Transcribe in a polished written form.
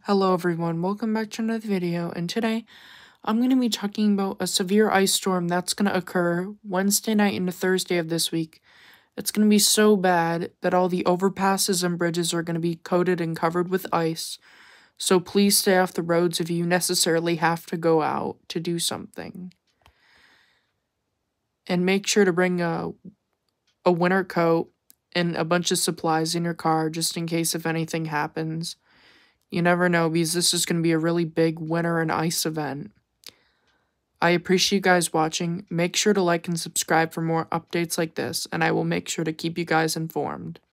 Hello everyone, welcome back to another video, and today I'm going to be talking about a severe ice storm that's going to occur Wednesday night into Thursday of this week. It's going to be so bad that all the overpasses and bridges are going to be coated and covered with ice, so please stay off the roads if you necessarily have to go out to do something. And make sure to bring a winter coat and a bunch of supplies in your car just in case if anything happens. You never know, because this is going to be a really big winter and ice event. I appreciate you guys watching. Make sure to like and subscribe for more updates like this, and I will make sure to keep you guys informed.